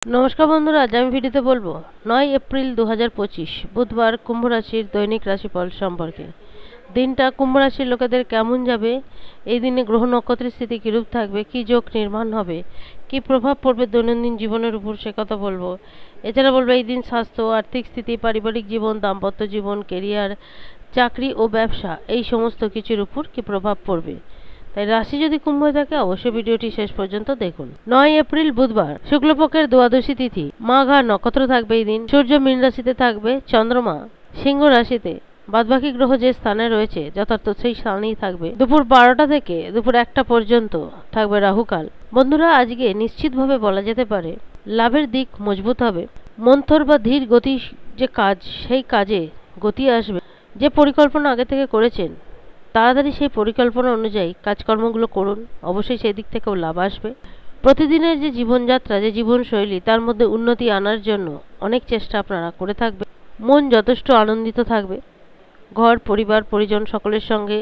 নমস্কার বন্ধুরা, আজ আমি ভিডিওতে বলবো 9 এপ্রিল 2025 বুধবার কুম্ভ রাশির দৈনিক রাশিফল সম্পর্কে। দিনটা কুম্ভ রাশির লোকেদের কেমন যাবে, এই দিনে গ্রহ নক্ষত্রের স্থিতি কিরূপ থাকবে, কি যোগ নির্মাণ হবে, কি প্রভাব পড়বে দৈনন্দিন জীবনের উপর, সে কথা বলবো। এছাড়া বলবো এই দিন স্বাস্থ্য, আর্থিক স্থিতি, পারিবারিক জীবন, দাম্পত্য জীবন, কেরিয়ার, চাকরি ও ব্যবসা এই সমস্ত কিছুর উপর কি প্রভাব পড়বে। তাই রাশি যদি কুম্ভ থাকে অবশ্যই ভিডিওটি শেষ পর্যন্ত দেখুন। 9 এপ্রিল বুধবার, শুক্লপক্ষের দ্বাদশী তিথি, মাঘা নক্ষত্র থাকবে এই দিন। সূর্য মীন রাশিতে থাকবে, চন্দ্রমা সিংহ রাশিতে। বাদবাকি গ্রহ যে স্থানে রয়েছে যথার্থ সেই স্থানেই থাকবে। দুপুর 12টা থেকে দুপুর 1টা পর্যন্ত থাকবে রাহুকাল। বন্ধুরা, আজকে নিশ্চিতভাবে বলা যেতে পারে লাভের দিক মজবুত হবে। মন্থর বা ধীর গতি যে কাজ, সেই কাজে গতি আসবে। যে পরিকল্পনা আগে থেকে করেছেন তাড়াতাড়ি সেই পরিকল্পনা অনুযায়ী কাজকর্মগুলো করুন, অবশ্যই সেই দিক থেকেও লাভ আসবে। প্রতিদিনের যে জীবনযাত্রা, যে জীবনশৈলী, তার মধ্যে উন্নতি আনার জন্য অনেক চেষ্টা আপনারা করে থাকবে। মন যথেষ্ট আনন্দিত থাকবে। ঘর, পরিবার, পরিজন সকলের সঙ্গে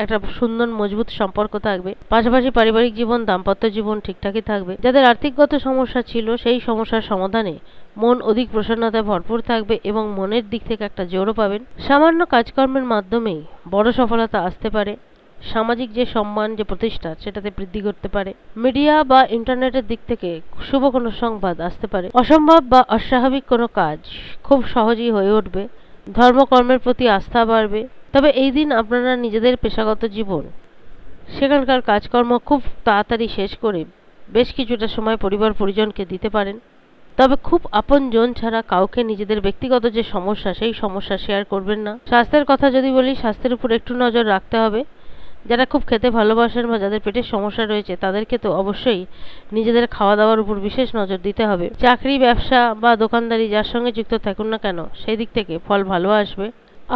একটা সুন্দর মজবুত সম্পর্ক থাকবে। পাশাপাশি পারিবারিক জীবন, দাম্পত্য জীবন ঠিকঠাকই থাকবে। যাদের আর্থিকগত সমস্যা ছিল সেই সমস্যার সমাধানে মন অধিক প্রসন্নতায় ভরপুর থাকবে এবং মনের দিক থেকে একটা জোরও পাবেন। সামান্য কাজকর্মের মাধ্যমেই বড় সফলতা আসতে পারে। সামাজিক যে সম্মান, যে প্রতিষ্ঠা, সেটাতে বৃদ্ধি করতে পারে। মিডিয়া বা ইন্টারনেটের দিক থেকে শুভ কোনো সংবাদ আসতে পারে। অসম্ভব বা অস্বাভাবিক কোনো কাজ খুব সহজেই হয়ে উঠবে। ধর্মকর্মের প্রতি আস্থা বাড়বে। তবে এই দিন আপনারা নিজেদের পেশাগত জীবন, সেখানকার কাজকর্ম খুব তাড়াতাড়ি শেষ করে বেশ কিছুটা সময় পরিবার পরিজনকে দিতে পারেন। তবে খুব আপনজন ছাড়া কাউকে নিজেদের ব্যক্তিগত যে সমস্যা, সেই সমস্যা শেয়ার করবেন না। স্বাস্থ্যের কথা যদি বলি, স্বাস্থ্যের উপর একটু নজর রাখতে হবে। যারা খুব খেতে ভালোবাসেন বা যাদের পেটের সমস্যা রয়েছে তাদেরকে তো অবশ্যই নিজেদের খাওয়া দাওয়ার উপর বিশেষ নজর দিতে হবে। চাকরি, ব্যবসা বা দোকানদারি যার সঙ্গে যুক্ত থাকুন না কেন, সেই দিক থেকে ফল ভালো আসবে।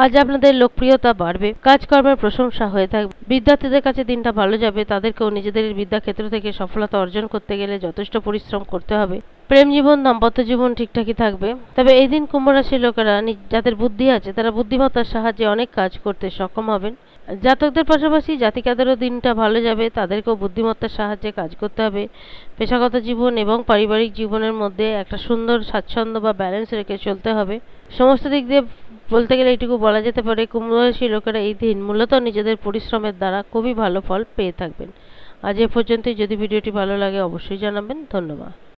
আজ আপনাদের লোকপ্রিয়তা বাড়বে, কাজকর্মের প্রশংসা হয়ে থাকবে। বিদ্যার্থীদের কাছে দিনটা ভালো যাবে। তাদেরকেও নিজেদের বিদ্যাক্ষেত্র থেকে সফলতা অর্জন করতে গেলে যথেষ্ট পরিশ্রম করতে হবে। প্রেম জীবন, দাম্পত্য জীবন ঠিকঠাকই থাকবে। তবে এই দিন কুম্ভ রাশির লোকেরা যাদের বুদ্ধি আছে তারা বুদ্ধিমত্তার সাহায্যে অনেক কাজ করতে সক্ষম হবেন। জাতকদের পাশাপাশি জাতিকাদেরও দিনটা ভালো যাবে, তাদেরকেও বুদ্ধিমত্তার সাহায্যে কাজ করতে হবে। পেশাগত জীবন এবং পারিবারিক জীবনের মধ্যে একটা সুন্দর স্বাচ্ছন্দ্য বা ব্যালেন্স রেখে চলতে হবে। সমস্ত দিক দিয়ে বলতে গেলে এইটুকু বলা যেতে পারে কুম্ভ রাশির লোকেরা এই দিন মূলত নিজেদের পরিশ্রমের দ্বারা খুবই ভালো ফল পেয়ে থাকবেন। আজ এ পর্যন্তই। যদি ভিডিওটি ভালো লাগে অবশ্যই জানাবেন। ধন্যবাদ।